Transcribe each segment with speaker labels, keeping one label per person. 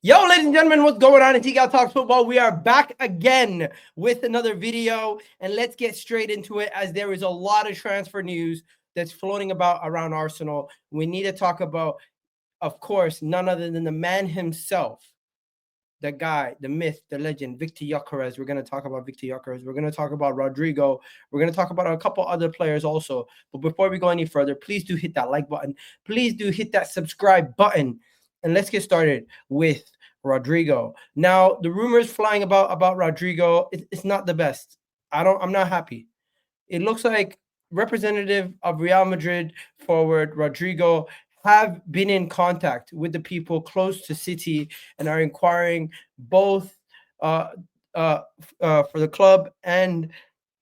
Speaker 1: Yo, ladies and gentlemen, what's going on? It's Egal Talks Football. We are back again with another video, and let's get straight into it as there is a lot of transfer news that's floating about around Arsenal. We need to talk about, of course, none other than the man himself, the guy, the myth, the legend, Viktor Gyokeres. We're going to talk about Viktor Gyokeres. We're going to talk about Rodrygo. We're going to talk about a couple other players also. But before we go any further, please do hit that like button. Please do hit that subscribe button. And let's get started with Rodrygo. Now, the rumors flying about Rodrygo, it's not the best. I'm not happy. It looks like representative of Real Madrid forward Rodrygo have been in contact with the people close to City and are inquiring both for the club and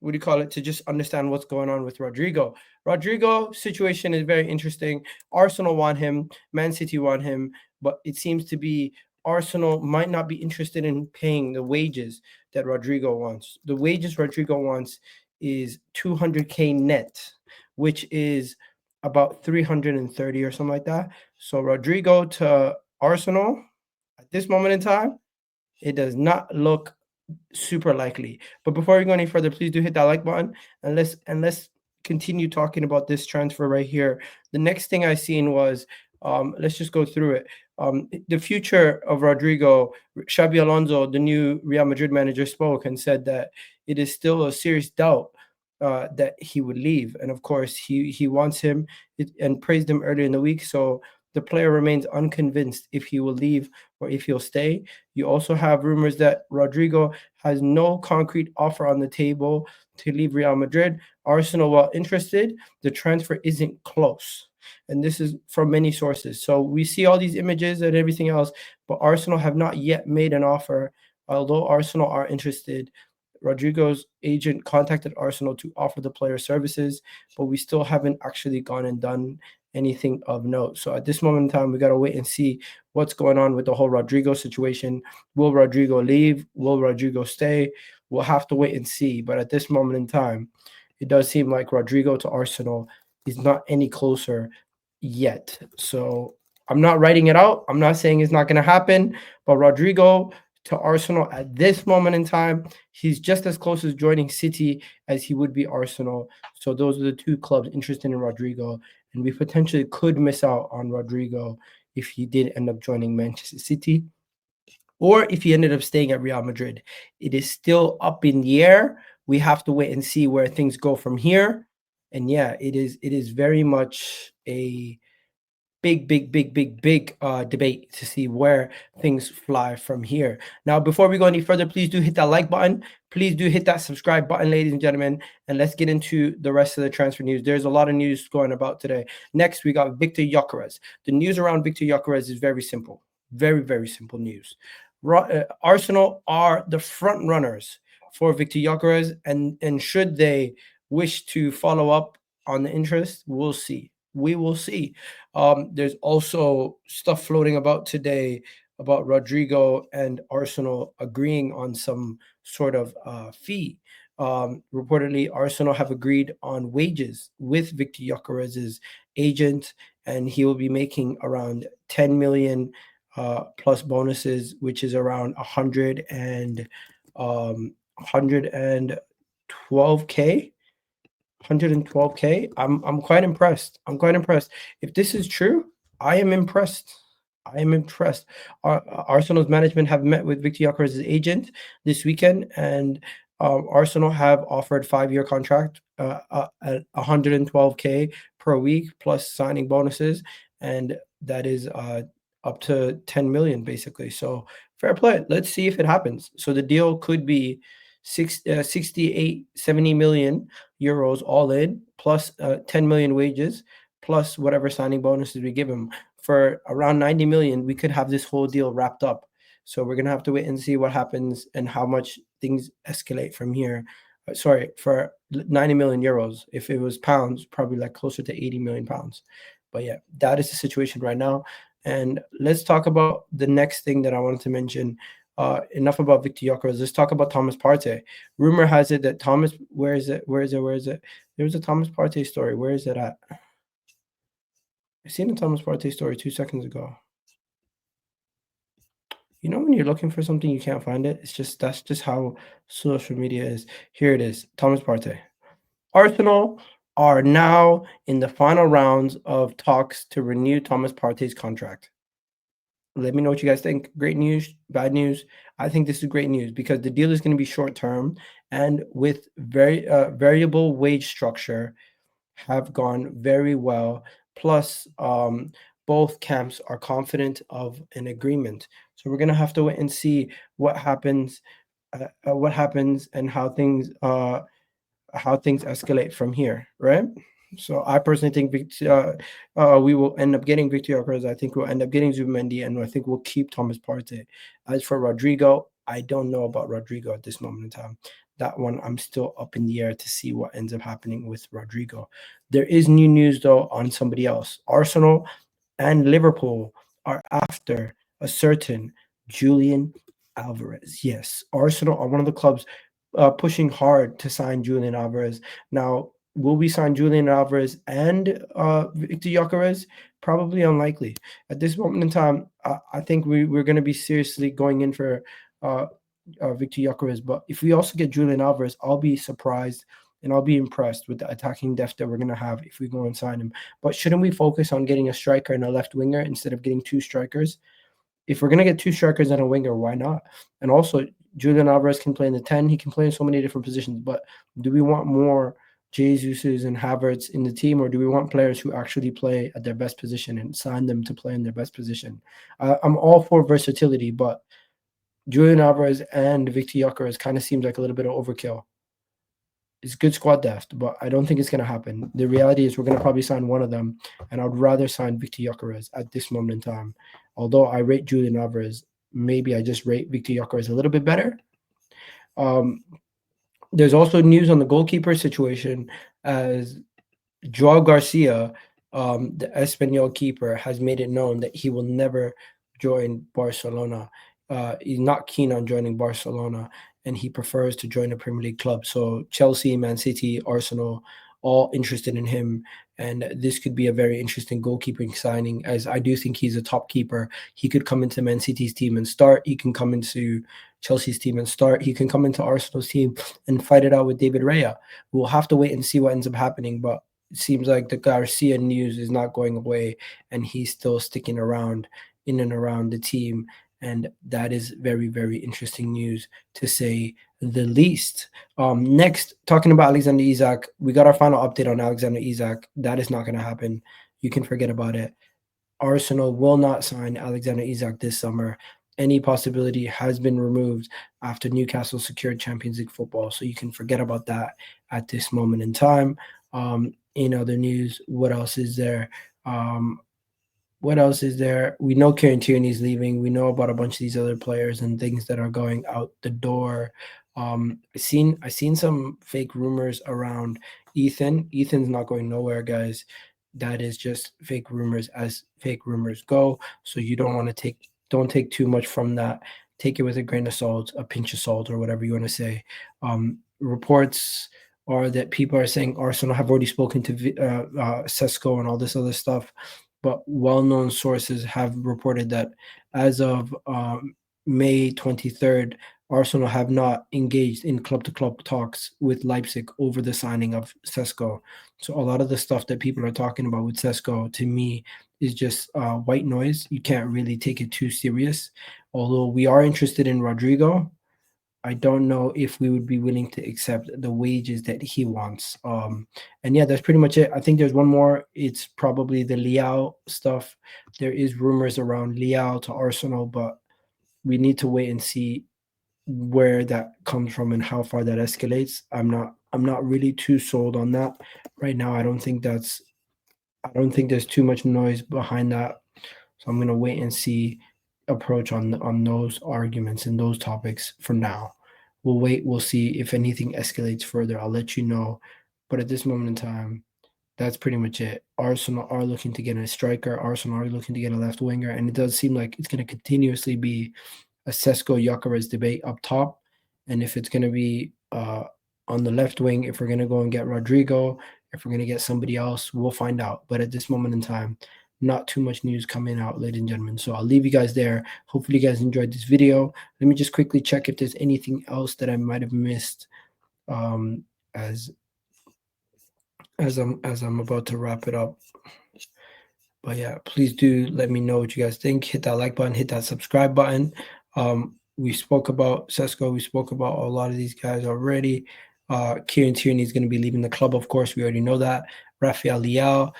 Speaker 1: what do you call it, to just understand what's going on with Rodrygo. Rodrygo situation is very interesting. Arsenal want him, Man City want him, but it seems to be Arsenal might not be interested in paying the wages that Rodrygo wants. The wages Rodrygo wants is 200K net, which is about 330 or something like that. So Rodrygo to Arsenal at this moment in time, it does not look super likely. But before we go any further, please do hit that like button and let's continue talking about this transfer right here. The next thing I seen was let's just go through it. The future of Rodrygo, Xabi Alonso, the new Real Madrid manager, spoke and said that it is still a serious doubt that he would leave. And of course, he wants him and praised him earlier in the week. So the player remains unconvinced if he will leave or if he'll stay. You also have rumors that Rodrygo has no concrete offer on the table to leave Real Madrid. Arsenal, while interested, the transfer isn't close. And this is from many sources. So we see all these images and everything else, but Arsenal have not yet made an offer. Although Arsenal are interested, Rodrygo's agent contacted Arsenal to offer the player services, but we still haven't actually gone and done anything of note. So at this moment in time, we got to wait and see what's going on with the whole Rodrygo situation. Will Rodrygo leave? Will Rodrygo stay? We'll have to wait and see. But at this moment in time, it does seem like Rodrygo to Arsenal is not any closer yet. So I'm not writing it out. I'm not saying it's not going to happen, but Rodrygo to Arsenal at this moment in time, he's just as close as joining City as he would be Arsenal. So those are the two clubs interested in Rodrygo, and we potentially could miss out on Rodrygo if he did end up joining Manchester City or if he ended up staying at Real Madrid. It is still up in the air. We have to wait and see where things go from here. And yeah, it is very much a big debate to see where things fly from here. Now, before we go any further, please do hit that like button. Please do hit that subscribe button, ladies and gentlemen, and let's get into the rest of the transfer news. There's a lot of news going about today. Next, we got Viktor Gyokeres. The news around Viktor Gyokeres is very simple. Very simple news. Arsenal are the front runners for Viktor Gyokeres, and should they wish to follow up on the interest, we'll see. We will see. There's also stuff floating about today about Rodrygo and Arsenal agreeing on some sort of fee. Reportedly, Arsenal have agreed on wages with Viktor Gyokeres' agent, and he will be making around 10 million plus bonuses, which is around 112K. 112K. I'm quite impressed. If this is true, I am impressed. Arsenal's management have met with Viktor Gyokeres' agent this weekend, and Arsenal have offered 5-year contract at 112K per week plus signing bonuses, and that is up to 10 million basically. So fair play. Let's see if it happens. So the deal could be 68, 70 million euros all in, plus 10 million wages, plus whatever signing bonuses we give him. For around 90 million, we could have this whole deal wrapped up. So we're going to have to wait and see what happens and how much things escalate from here. For 90 million euros. If it was pounds, probably like closer to 80 million pounds. But yeah, that is the situation right now. And let's talk about the next thing that I wanted to mention. Enough about Viktor Gyokeres. Let's talk about Thomas Partey. Rumor has it that Thomas, where is it? There was a Thomas Partey story. Where is it at? I seen a Thomas Partey story 2 seconds ago. You know when you're looking for something, you can't find it? That's just how social media is. Here it is, Thomas Partey. Arsenal are now in the final rounds of talks to renew Thomas Partey's contract. Let me know what you guys think. Great news, bad news. I think this is great news because the deal is going to be short term and with variable wage structure have gone very well. Plus, both camps are confident of an agreement. So we're gonna have to wait and see what happens, and how things escalate from here, right? So I personally think we will end up getting Viktor Gyokeres. I think we'll end up getting Zubimendi, and I think we'll keep Thomas Partey. As for Rodrygo, I don't know about Rodrygo at this moment in time. That one, I'm still up in the air to see what ends up happening with Rodrygo. There is new news, though, on somebody else. Arsenal and Liverpool are after a certain Julián Álvarez. Yes, Arsenal are one of the clubs pushing hard to sign Julián Álvarez. Now, will we sign Julián Álvarez and Viktor Gyokeres? Probably unlikely. At this moment in time, I think we're going to be seriously going in for uh, Viktor Gyokeres. But if we also get Julián Álvarez, I'll be surprised and I'll be impressed with the attacking depth that we're going to have if we go and sign him. But shouldn't we focus on getting a striker and a left winger instead of getting two strikers? If we're going to get two strikers and a winger, why not? And also, Julián Alvarez can play in the 10. He can play in so many different positions. But do we want more Jesuses and Havertz in the team, or do we want players who actually play at their best position and sign them to play in their best position? I'm all for versatility, but Julián Alvarez and Viktor Gyokeres kind of seems like a little bit of overkill. It's good squad depth, but I don't think it's going to happen. The reality is we're going to probably sign one of them, and I'd rather sign Viktor Gyokeres at this moment in time. Although I rate Julián Alvarez, maybe I just rate Viktor Gyokeres a little bit better. There's also news on the goalkeeper situation as Joao Garcia, the Espanyol keeper, has made it known that he will never join Barcelona. He's not keen on joining Barcelona, and he prefers to join a Premier League club. So Chelsea, Man City, Arsenal, all interested in him. And this could be a very interesting goalkeeping signing, as I do think he's a top keeper. He could come into Man City's team and start. He can come into Chelsea's team and start. He can come into Arsenal's team and fight it out with David Raya. We'll have to wait and see what ends up happening. But it seems like the Garcia news is not going away, and he's still sticking around in and around the team. And that is very, very interesting news, to say the least. Next, talking about Alexander Isak, we got our final update on Alexander Isak. That is not going to happen. You can forget about it. Arsenal will not sign Alexander Isak this summer. Any possibility has been removed after Newcastle secured Champions League football. So you can forget about that at this moment in time. In other news, what else is there? What else is there? We know Kieran Tierney's leaving. We know about a bunch of these other players and things that are going out the door. I seen some fake rumors around Ethan. Ethan's not going nowhere, guys. That is just fake rumors, as fake rumors go. So you don't take too much from that. Take it with a grain of salt, a pinch of salt, or whatever you want to say. Reports are that people are saying Arsenal have already spoken to Sesko and all this other stuff. But well-known sources have reported that as of May 23rd, Arsenal have not engaged in club-to-club talks with Leipzig over the signing of Sesko. So a lot of the stuff that people are talking about with Sesko, to me, is just white noise. You can't really take it too serious. Although we are interested in Rodrygo, I don't know if we would be willing to accept the wages that he wants. And yeah, that's pretty much it. I think there's one more. It's probably the Leao stuff. There is rumors around Leao to Arsenal, but we need to wait and see where that comes from and how far that escalates. I'm not really too sold on that right now. I don't think there's too much noise behind that. So I'm gonna wait and see approach on those arguments and those topics for now. We'll wait, we'll see if anything escalates further. I'll let you know. But at this moment in time, that's pretty much it. Arsenal are looking to get a striker. Arsenal are looking to get a left winger, and it does seem like it's going to continuously be a Sesko Yakarez debate up top. And if it's going to be on the left wing, if we're going to go and get Rodrygo, if we're going to get somebody else, we'll find out. But at this moment in time, not too much news coming out, ladies and gentlemen. So I'll leave you guys there. Hopefully you guys enjoyed this video. Let me just quickly check if there's anything else that I might have missed as I'm about to wrap it up. But yeah, please do let me know what you guys think. Hit that like button, hit that subscribe button. We spoke about Sesko. We spoke about a lot of these guys already. Kieran Tierney is going to be leaving the club, of course. We already know that. Rafael Leão.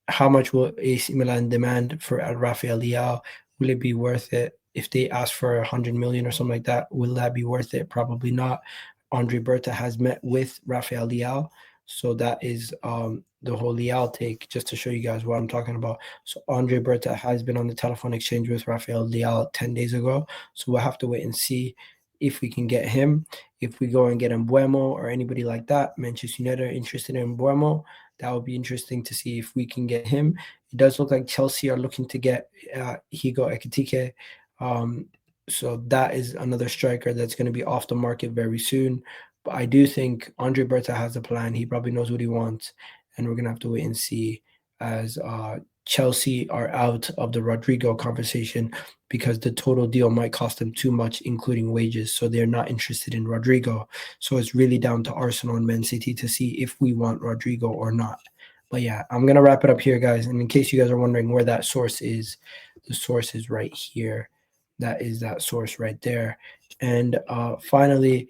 Speaker 1: How much will AC Milan demand for Rafael Leão? Will it be worth it? If they ask for 100 million or something like that, will that be worth it? Probably not. Andrea Berta has met with Rafael Leão. So that is the whole Leao take, just to show you guys what I'm talking about. So Andrea Berta has been on the telephone exchange with Rafael Leão 10 days ago. So we'll have to wait and see if we can get him. If we go and get Mbeumo or anybody like that, Manchester United are interested in Mbeumo. That would be interesting to see if we can get him. It does look like Chelsea are looking to get Higo Ekitike. So that is another striker that's going to be off the market very soon. But I do think Andrea Berta has a plan. He probably knows what he wants. And we're going to have to wait and see as Chelsea are out of the Rodrygo conversation because the total deal might cost them too much, including wages. So they're not interested in Rodrygo. So it's really down to Arsenal and Man City to see if we want Rodrygo or not. But yeah, I'm going to wrap it up here, guys. And in case you guys are wondering where that source is, the source is right here. That is that source right there. And finally,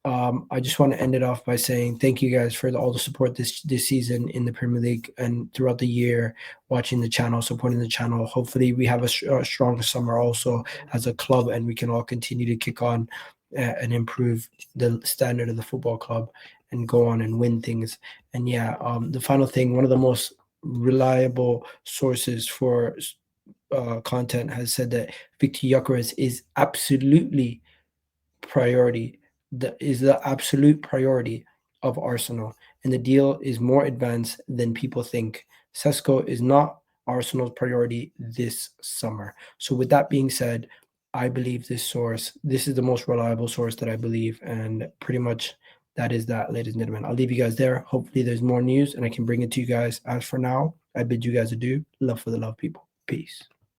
Speaker 1: I just want to end it off by saying thank you guys for all the support this season in the Premier League and throughout the year, watching the channel, supporting the channel. Hopefully we have a strong summer also as a club, and we can all continue to kick on and improve the standard of the football club and go on and win things. And yeah, the final thing, one of the most reliable sources for content has said that Viktor Gyokeres is absolutely priority. That is the absolute priority of Arsenal, and the deal is more advanced than people think. Sesko is not Arsenal's priority this summer. So with that being said, I believe this is the most reliable source that I believe, and pretty much that is that, ladies and gentlemen. I'll leave you guys there. Hopefully there's more news and I can bring it to you guys. As for now, I bid you guys adieu. Love for the love, people. Peace.